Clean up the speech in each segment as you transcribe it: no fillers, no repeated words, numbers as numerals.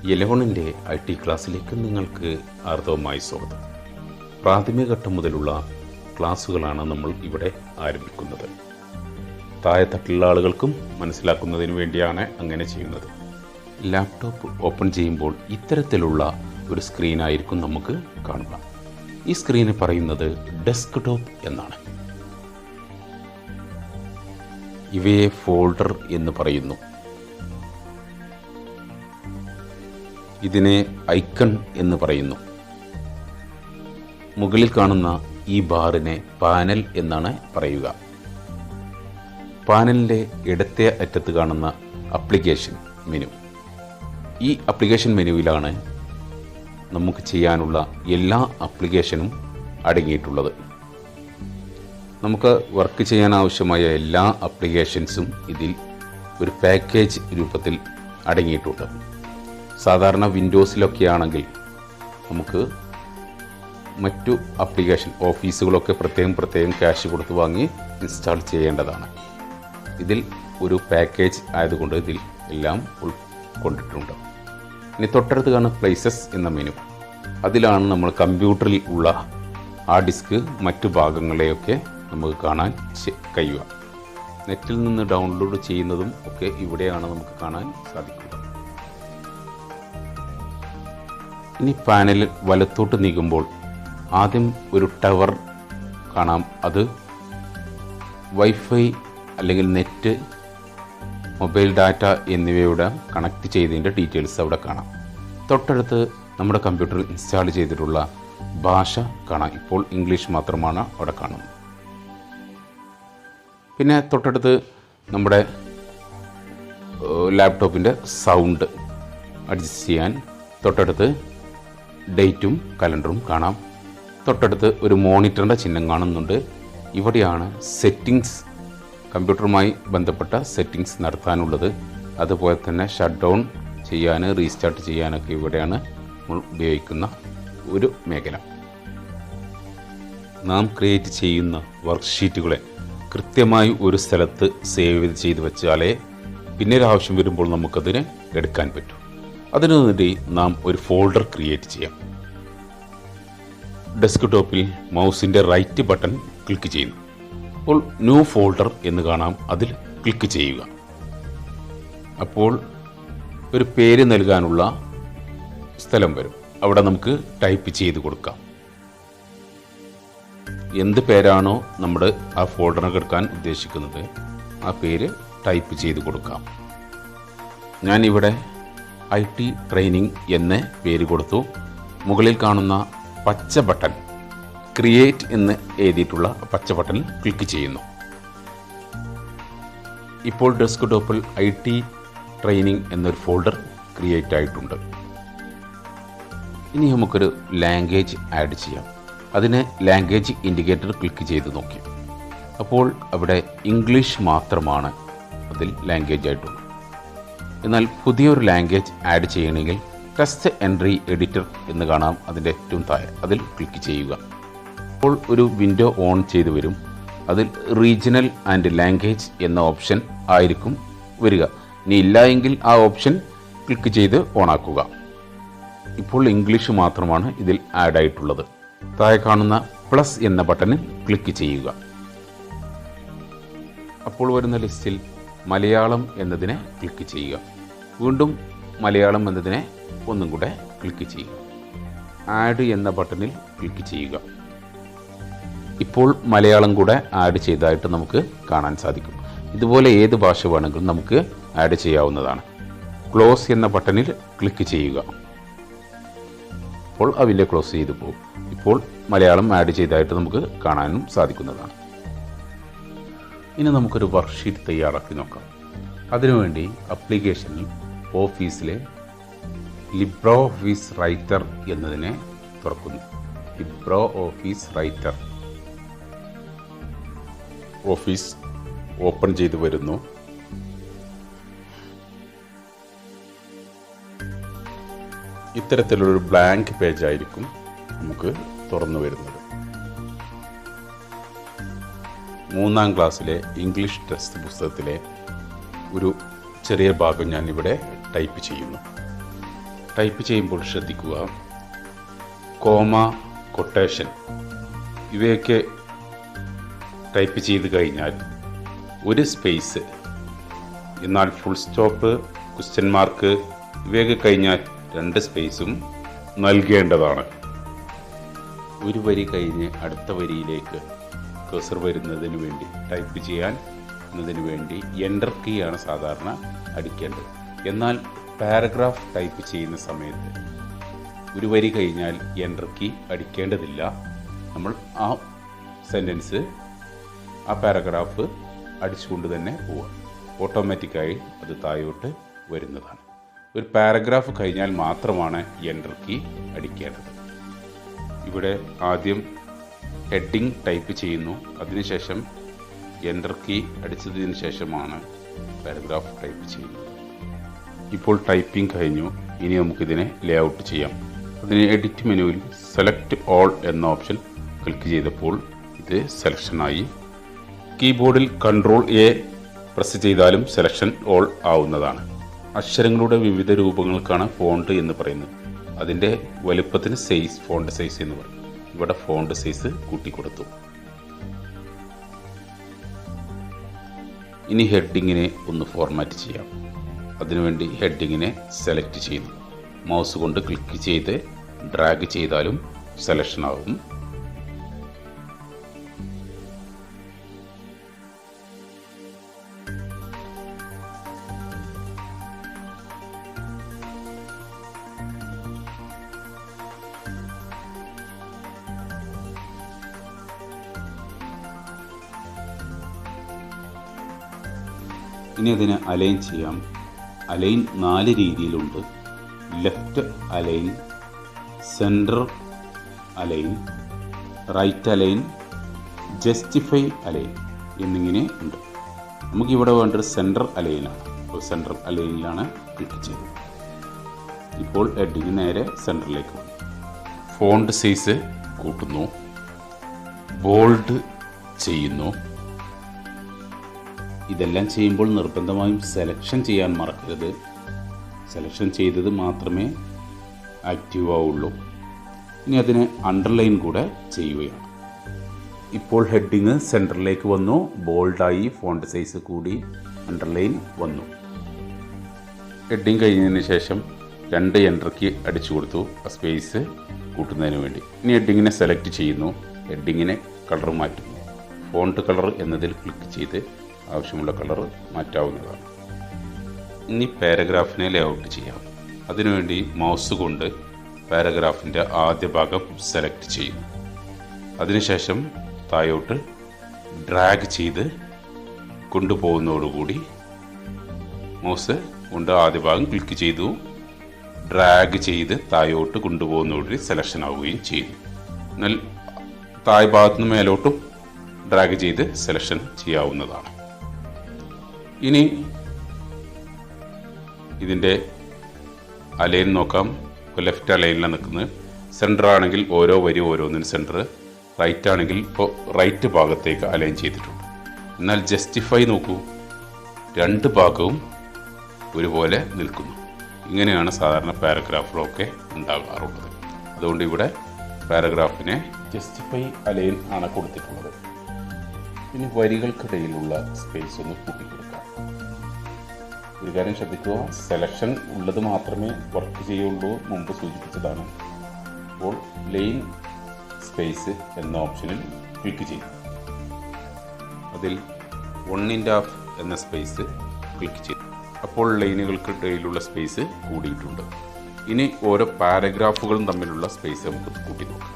യെലോണിൻ്റെ IT ക്ലാസ്സിലേക്ക് നിങ്ങൾക്ക് ആർദ്രമായി സ്വാഗതം. പ്രാഥമിക ഘട്ടം മുതലുള്ള ക്ലാസ്സുകളാണ് നമ്മൾ ഇവിടെ ആരംഭിക്കുന്നത്. താഴെത്തട്ടിലുള്ള ആളുകൾക്കും മനസ്സിലാക്കുന്നതിന് വേണ്ടിയാണ് അങ്ങനെ ചെയ്യുന്നത്. ലാപ്ടോപ്പ് ഓപ്പൺ ചെയ്യുമ്പോൾ ഇത്തരത്തിലുള്ള ഒരു സ്ക്രീനായിരിക്കും നമുക്ക് കാണുക. ഈ സ്ക്രീന് പറയുന്നത് ഡെസ്ക്ടോപ്പ് എന്നാണ്. ഇവയെ ഫോൾഡർ എന്ന് പറയുന്നു. ഇതിനെ ഐക്കൺ എന്ന് പറയുന്നു. മുകളിൽ കാണുന്ന ഈ ബാറിനെ പാനൽ എന്നാണ് പറയുക. പാനലിൻ്റെ ഇടത്തെ അറ്റത്ത് കാണുന്ന ആപ്ലിക്കേഷൻ മെനു. ഈ ആപ്ലിക്കേഷൻ മെനുവിലാണ് നമുക്ക് ചെയ്യാനുള്ള എല്ലാ ആപ്ലിക്കേഷനും അടങ്ങിയിട്ടുള്ളത്. നമുക്ക് വർക്ക് ചെയ്യാൻ ആവശ്യമായ എല്ലാ ആപ്ലിക്കേഷൻസും ഇതിൽ ഒരു പാക്കേജ് രൂപത്തിൽ അടങ്ങിയിട്ടുണ്ട്. സാധാരണ വിൻഡോസിലൊക്കെ ആണെങ്കിൽ നമുക്ക് മറ്റു ആപ്ലിക്കേഷൻ ഓഫീസുകളൊക്കെ പ്രത്യേകം ക്യാഷ് കൊടുത്ത് വാങ്ങി ഇൻസ്റ്റാൾ ചെയ്യേണ്ടതാണ്. ഇതിൽ ഒരു പാക്കേജ് ആയതുകൊണ്ട് ഇതിൽ എല്ലാം ഉൾക്കൊണ്ടിട്ടുണ്ട്. ഇനി തൊട്ടടുത്ത് കാണുന്ന പ്ലേസസ് എന്ന മെനു. അതിലാണ് നമ്മൾ കമ്പ്യൂട്ടറിൽ ഉള്ള ഹാർഡ് ഡിസ്ക് മറ്റു ഭാഗങ്ങളെയൊക്കെ നമുക്ക് കാണാൻ കഴിയുക. നെറ്റിൽ നിന്ന് ഡൗൺലോഡ് ചെയ്യുന്നതും ഒക്കെ ഇവിടെയാണ് നമുക്ക് കാണാൻ സാധിക്കുക. ഇനി പാനൽ വലത്തോട്ട് നീങ്ങുമ്പോൾ ആദ്യം ഒരു ടവർ കാണാം. അത് വൈഫൈ അല്ലെങ്കിൽ നെറ്റ്, മൊബൈൽ ഡാറ്റ എന്നിവയുടെ കണക്ട് ചെയ്തതിൻ്റെ ഡീറ്റെയിൽസ് അവിടെ കാണാം. തൊട്ടടുത്ത് നമ്മുടെ കമ്പ്യൂട്ടറിൽ ഇൻസ്റ്റാൾ ചെയ്തിട്ടുള്ള ഭാഷ കാണാം. ഇപ്പോൾ ഇംഗ്ലീഷ് മാത്രമാണ് അവിടെ കാണുന്നത്. പിന്നെ തൊട്ടടുത്ത് നമ്മുടെ ലാപ്ടോപ്പിൻ്റെ സൗണ്ട് അഡ്ജസ്റ്റ് ചെയ്യാൻ തൊട്ടടുത്ത് ഡേറ്റും കലണ്ടറും കാണാം. തൊട്ടടുത്ത് ഒരു മോണിറ്ററിൻ്റെ ചിഹ്നം കാണുന്നുണ്ട്. ഇവിടെയാണ് സെറ്റിങ്സ്, കമ്പ്യൂട്ടറുമായി ബന്ധപ്പെട്ട സെറ്റിങ്സ് നടത്താനുള്ളത്. അതുപോലെ തന്നെ ഷട്ട് ഡൗൺ ചെയ്യാൻ, റീസ്റ്റാർട്ട് ചെയ്യാനൊക്കെ ഇവിടെയാണ് നമ്മൾ ഉപയോഗിക്കുന്ന ഒരു മേഖല. നാം ക്രിയേറ്റ് ചെയ്യുന്ന വർക്ക്ഷീറ്റുകളെ കൃത്യമായി ഒരു സ്ഥലത്ത് സേവ് ചെയ്ത് വെച്ചാലേ പിന്നീട് ആവശ്യം വരുമ്പോൾ നമുക്കതിന് എടുക്കാൻ പറ്റും. അതിനുവേണ്ടി നാം ഒരു ഫോൾഡർ ക്രിയേറ്റ് ചെയ്യാം. ഡെസ്ക്ടോപ്പിൽ മൗസിൻ്റെ റൈറ്റ് ബട്ടൺ ക്ലിക്ക് ചെയ്യുന്നു. അപ്പോൾ ന്യൂ ഫോൾഡർ എന്ന് കാണാം. അതിൽ ക്ലിക്ക് ചെയ്യുക. അപ്പോൾ ഒരു പേര് നൽകാനുള്ള സ്ഥലം വരും. അവിടെ നമുക്ക് ടൈപ്പ് ചെയ്ത് കൊടുക്കാം. എന്ത് പേരാണോ നമ്മൾ ആ ഫോൾഡറിന് എടുക്കാൻ ഉദ്ദേശിക്കുന്നത് ആ പേര് ടൈപ്പ് ചെയ്ത് കൊടുക്കാം. ഞാനിവിടെ IT ട്രെയിനിങ് എന്ന പേര് കൊടുത്തു. മുകളിൽ കാണുന്ന പച്ച ബട്ടൺ, ക്രിയേറ്റ് എന്ന് എഴുതിയിട്ടുള്ള പച്ച ബട്ടണിൽ ക്ലിക്ക് ചെയ്യുന്നു. ഇപ്പോൾ ഡെസ്ക്ടോപ്പിൽ IT ട്രെയിനിങ് എന്നൊരു ഫോൾഡർ ക്രിയേറ്റ് ആയിട്ടുണ്ട്. ഇനി നമുക്കൊരു ലാംഗ്വേജ് ആഡ് ചെയ്യാം. അതിന് ലാംഗ്വേജ് ഇൻഡിക്കേറ്റർ ക്ലിക്ക് ചെയ്ത് നോക്കി. അപ്പോൾ അവിടെ ഇംഗ്ലീഷ് മാത്രമാണ് അതിൽ ലാംഗ്വേജ് ആയിട്ടുള്ളൂ. എന്നാൽ പുതിയൊരു ലാംഗ്വേജ് ആഡ് ചെയ്യണമെങ്കിൽ ടെക്സ്റ്റ് എൻട്രി എഡിറ്റർ എന്ന് കാണാം അതിൻ്റെ ഏറ്റവും താഴെ. അതിൽ ക്ലിക്ക് ചെയ്യുക. അപ്പോൾ ഒരു വിൻഡോ ഓൺ ചെയ്ത് വരും. അതിൽ റീജിയണൽ ആൻഡ് ലാംഗ്വേജ് എന്ന ഓപ്ഷൻ ആയിരിക്കും വരിക. ഇനി ഇല്ല എങ്കിൽ ആ ഓപ്ഷൻ ക്ലിക്ക് ചെയ്ത് ഓണാക്കുക. ഇപ്പോൾ ഇംഗ്ലീഷ് മാത്രമാണ് ഇതിൽ ആഡ് ആയിട്ടുള്ളത്. താഴെ കാണുന്ന പ്ലസ് എന്ന ബട്ടണിൽ ക്ലിക്ക് ചെയ്യുക. അപ്പോൾ വരുന്ന ലിസ്റ്റിൽ മലയാളം എന്നതിനെ ക്ലിക്ക് ചെയ്യുക. വീണ്ടും മലയാളം എന്നതിനെ ഒന്നും കൂടെ ക്ലിക്ക് ചെയ്യുക. ആഡ് എന്ന ബട്ടണിൽ ക്ലിക്ക് ചെയ്യുക. ഇപ്പോൾ മലയാളം കൂടെ ആഡ് ചെയ്തതായിട്ട് നമുക്ക് കാണാൻ സാധിക്കും. ഇതുപോലെ ഏത് ഭാഷ വേണമെങ്കിലും നമുക്ക് ആഡ് ചെയ്യാവുന്നതാണ്. ക്ലോസ് എന്ന ബട്ടണിൽ ക്ലിക്ക് ചെയ്യുക. അപ്പോൾ അതിൻ്റെ ക്ലോസ് ചെയ്തു പോകും. ഇപ്പോൾ മലയാളം ആഡ് ചെയ്തതായിട്ട് നമുക്ക് കാണാനും സാധിക്കുന്നതാണ്. ഇനി നമുക്കൊരു വർക്ക്ഷീറ്റ് തയ്യാറാക്കി നോക്കാം. അതിനുവേണ്ടി ആപ്ലിക്കേഷനിൽ ഓഫീസിലെ ലിബ്രോ ഓഫീസ് റൈറ്റർ എന്നതിനെ തുറക്കുന്നു. Libre office writer office open ചെയ്ത് വരുന്നു. ഇത്തരത്തിലൊരു ബ്ലാങ്ക് പേജ് ആയിരിക്കും നമുക്ക് തുറന്നു വരുന്നത്. 3ാം ക്ലാസ്സിലെ ഇംഗ്ലീഷ് ടെക്സ്റ്റ് പുസ്തകത്തിലെ ഒരു ചെറിയ ഭാഗം ഞാനിവിടെ ടൈപ്പ് ചെയ്യുന്നു. ടൈപ്പ് ചെയ്യുമ്പോൾ ശ്രദ്ധിക്കുക, കോമ, കൊട്ടേഷൻ ഇവയൊക്കെ ടൈപ്പ് ചെയ്ത് കഴിഞ്ഞാൽ ഒരു സ്പേസ്, എന്നാൽ ഫുൾ സ്റ്റോപ്പ്, ക്വസ്റ്റ്യൻ മാർക്ക് ഇവയൊക്കെ കഴിഞ്ഞാൽ 2 സ്പേസും നൽകേണ്ടതാണ്. ഒരു വരി കഴിഞ്ഞ് അടുത്ത വരിയിലേക്ക് കഴ്സർ വരുന്നതിന് വേണ്ടി, ടൈപ്പ് ചെയ്യാൻ എന്നതിന് വേണ്ടി എൻ്റർ കീ ആണ് സാധാരണ അടിക്കേണ്ടത്. എന്നാൽ പാരഗ്രാഫ് ടൈപ്പ് ചെയ്യുന്ന സമയത്ത് ഒരു വരി കഴിഞ്ഞാൽ എൻ്റർ കീ അടിക്കേണ്ടതില്ല. നമ്മൾ ആ സെൻറ്റൻസ്, ആ പാരഗ്രാഫ് അടിച്ചുകൊണ്ട് തന്നെ പോവാം. ഓട്ടോമാറ്റിക്കായി അത് താഴോട്ട് വരുന്നതാണ്. ഒരു പാരഗ്രാഫ് കഴിഞ്ഞാൽ മാത്രമാണ് എൻ്റർ കീ അടിക്കേണ്ടത്. ഇവിടെ ആദ്യം ഹെഡിങ് ടൈപ്പ് ചെയ്യുന്നു, അതിനുശേഷം എൻ്റർ കീ അടിച്ചതിന് ശേഷമാണ് പാരഗ്രാഫ് ടൈപ്പ് ചെയ്യുന്നത്. ഇപ്പോൾ ടൈപ്പിംഗ് കഴിഞ്ഞു. ഇനി നമുക്കിതിനെ ലേഔട്ട് ചെയ്യാം. അതിന് എഡിറ്റ് മെനുവിൽ സെലക്ട് ഓൾ എന്ന ഓപ്ഷൻ ക്ലിക്ക് ചെയ്തപ്പോൾ ഇത് സെലക്ഷനായി. കീബോർഡിൽ Ctrl+A പ്രസ് ചെയ്താലും സെലക്ഷൻ ഓൾ ആവുന്നതാണ്. അക്ഷരങ്ങളുടെ വിവിധ രൂപങ്ങൾക്കാണ് ഫോണ്ട് എന്ന് പറയുന്നത്. അതിൻ്റെ വലുപ്പത്തിന് സൈസ്, ഫോണ്ട് സൈസ് എന്ന് പറയും. ഇവിടെ ഫോണ്ട് സൈസ് കൂട്ടിക്കൊടുത്തു. ഇനി ഹെഡിങ്ങിനെ ഒന്ന് ഫോർമാറ്റ് ചെയ്യാം. അതിനുവേണ്ടി ഹെഡിങ്ങിനെ സെലക്ട് ചെയ്യുന്നു. മൗസ് കൊണ്ട് ക്ലിക്ക് ചെയ്ത് ഡ്രാഗ് ചെയ്താലും സെലക്ഷൻ ആവും. ഇനി അതിനെ അലൈൻ ചെയ്യാം. അലൈൻ 4 രീതിയിലുണ്ട്. Left align, centre align, right align, justify align എന്നിങ്ങനെ ഉണ്ട്. നമുക്കിവിടെ വേണ്ടത് സെൻറ്റർ അലൈനാണ്. അപ്പോൾ സെൻറ്റർ അലൈനിലാണ് ക്ലിക്ക് ചെയ്തത്. ഇപ്പോൾ ഹെഡിങ് നേരെ സെൻറ്ററിലേക്ക് വന്നു. ഫോണ്ട് സൈസ് കൂട്ടുന്നു, ബോൾഡ് ചെയ്യുന്നു. ഇതെല്ലാം ചെയ്യുമ്പോൾ നിർബന്ധമായും സെലക്ഷൻ ചെയ്യാൻ മറക്കരുത്. സെലക്ഷൻ ചെയ്തത് മാത്രമേ ആക്റ്റീവ് ആവുള്ളൂ. ഇനി അതിനെ അണ്ടർലൈൻ കൂടെ ചെയ്യുകയാണ്. ഇപ്പോൾ ഹെഡിങ് സെൻറ്ററിലേക്ക് വന്നു, ബോൾഡായി, ഫോണ്ട് സൈസ് കൂടി, അണ്ടർലൈൻ വന്നു. ഹെഡിങ് കഴിഞ്ഞതിന് ശേഷം 2 എൻ്റർ കീ അടിച്ചു കൊടുത്തു, സ്പേസ് കൂട്ടുന്നതിന് വേണ്ടി. ഇനി ഹെഡിങ്ങിനെ സെലക്ട് ചെയ്യുന്നു, ഹെഡിങ്ങിനെ കളർ മാറ്റുന്നു. ഫോണ്ട് കളർ എന്നതിൽ ക്ലിക്ക് ചെയ്ത് ആവശ്യമുള്ള കളർ മാറ്റാവുന്നതാണ്. ഇനി പാരഗ്രാഫിനെ ലേഔട്ട് ചെയ്യാം. അതിനുവേണ്ടി മൗസ് കൊണ്ട് പാരഗ്രാഫിൻ്റെ ആദ്യ ഭാഗം സെലക്ട് ചെയ്യുന്നു. അതിനുശേഷം താഴോട്ട് ഡ്രാഗ് ചെയ്ത് കൊണ്ടുപോകുന്നതോടുകൂടി മൗസ് കൊണ്ട് ആദ്യ ഭാഗം ക്ലിക്ക് ചെയ്തു, ഡ്രാഗ് ചെയ്ത് താഴോട്ട് കൊണ്ടുപോകുന്നതോടുകൂടി സെലക്ഷൻ ആവുകയും ചെയ്തു. എന്നാൽ താഴെ ഭാഗത്തുനിന്ന് മേലോട്ടും ഡ്രാഗ് ചെയ്ത് സെലക്ഷൻ ചെയ്യാവുന്നതാണ്. ഇനി ഇതിൻ്റെ അലൈൻ നോക്കാം. ഇപ്പോൾ ലെഫ്റ്റ് അലൈനിലാണ് നിൽക്കുന്നത്. സെൻറ്റർ ആണെങ്കിൽ ഓരോ വരി ഓരോന്നിനും സെൻറ്റർ, റൈറ്റ് ആണെങ്കിൽ ഇപ്പോൾ റൈറ്റ് ഭാഗത്തേക്ക് അലൈൻ ചെയ്തിട്ടുണ്ട്. എന്നാൽ ജസ്റ്റിഫൈ നോക്കൂ, 2 ഭാഗവും ഒരുപോലെ നിൽക്കുന്നു. ഇങ്ങനെയാണ് സാധാരണ പാരഗ്രാഫുകളൊക്കെ ഉണ്ടാകാറുള്ളത്. അതുകൊണ്ട് ഇവിടെ പാരഗ്രാഫിനെ ജസ്റ്റിഫൈ അലൈൻ ആണ് കൊടുത്തിട്ടുള്ളത്. ഇനി വരികൾക്കിടയിലുള്ള സ്പേസ് ഒന്ന് കൂട്ടിക്കൊടുക്കാം. ഒരു കാര്യം ശ്രദ്ധിക്കുക, സെലക്ഷൻ ഉള്ളത് മാത്രമേ വർക്ക് ചെയ്യുള്ളൂ, മുമ്പ് സൂചിപ്പിച്ചതാണ്. അപ്പോൾ ലൈൻ സ്പേസ് എന്ന ഓപ്ഷനിൽ ക്ലിക്ക് ചെയ്യും. അതിൽ 1.5 എന്ന സ്പേസ് ക്ലിക്ക് ചെയ്തു. അപ്പോൾ ലൈനുകൾക്കിടയിലുള്ള സ്പേസ് കൂടിയിട്ടുണ്ട്. ഇനി ഓരോ പാരഗ്രാഫുകളും തമ്മിലുള്ള സ്പേസ് നമുക്ക് കൂട്ടി നോക്കാം.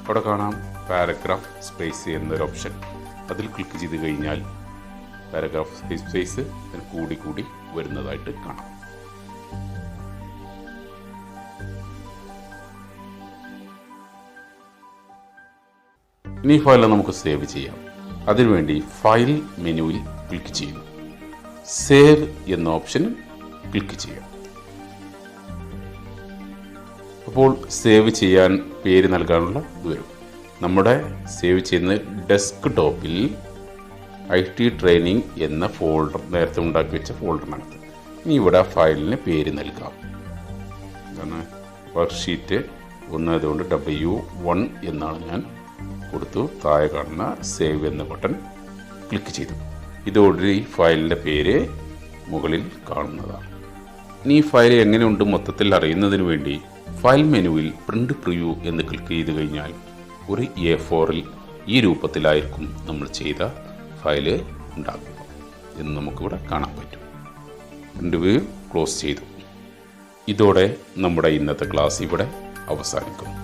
അവിടെ കാണാം പാരഗ്രാഫ് സ്പേസ് എന്നൊരു ഓപ്ഷൻ. അതിൽ ക്ലിക്ക് ചെയ്ത് കഴിഞ്ഞാൽ പാരഗ്രാഫ് സ്പേസ് കൂടി കൂടി വരുന്നതായിട്ട് കാണാം. ഇനി ഫയൽ നമുക്ക് സേവ് ചെയ്യാം. അതിനുവേണ്ടി ഫയൽ മെനുവിൽ ക്ലിക്ക് ചെയ്യുന്നു. സേവ് എന്ന ഓപ്ഷൻ ക്ലിക്ക് ചെയ്യാം. അപ്പോൾ സേവ് ചെയ്യാൻ പേര് നൽകാനുള്ള ഇത് വരും. നമ്മുടെ സേവ് ചെയ്യുന്ന ഡെസ്ക്ടോപ്പിൽ IT ട്രെയിനിങ് എന്ന ഫോൾഡർ നേരത്തെ ഉണ്ടാക്കി വെച്ച ഫോൾഡറിനകത്ത്. ഇനി ഇവിടെ ഫയലിന് പേര് നൽകാം. കാരണം വർക്ക്ഷീറ്റ് 1 ആയതുകൊണ്ട് W1 എന്നാണ് ഞാൻ കൊടുത്തു. താഴെ കാണുന്ന സേവ് എന്ന ബട്ടൺ ക്ലിക്ക് ചെയ്തു. ഇതോടെ ഈ ഫയലിൻ്റെ പേര് മുകളിൽ കാണുന്നതാണ്. ഇനി ഈ ഫയൽ എങ്ങനെയുണ്ട് മൊത്തത്തിൽ അറിയുന്നതിന് വേണ്ടി ഫയൽ മെനുവിൽ പ്രിൻ്റ് പ്രിവ്യൂ എന്ന് ക്ലിക്ക് ചെയ്ത് കഴിഞ്ഞാൽ ഒരു A4-ൽ ഈ രൂപത്തിലായിരിക്കും നമ്മൾ ചെയ്ത ഫയല് ഉണ്ടാക്കുക എന്ന് നമുക്കിവിടെ കാണാൻ പറ്റും. പ്രിൻ്റ് പ്രിവ്യൂ ക്ലോസ് ചെയ്തു. ഇതോടെ നമ്മുടെ ഇന്നത്തെ ക്ലാസ് ഇവിടെ അവസാനിക്കുന്നു.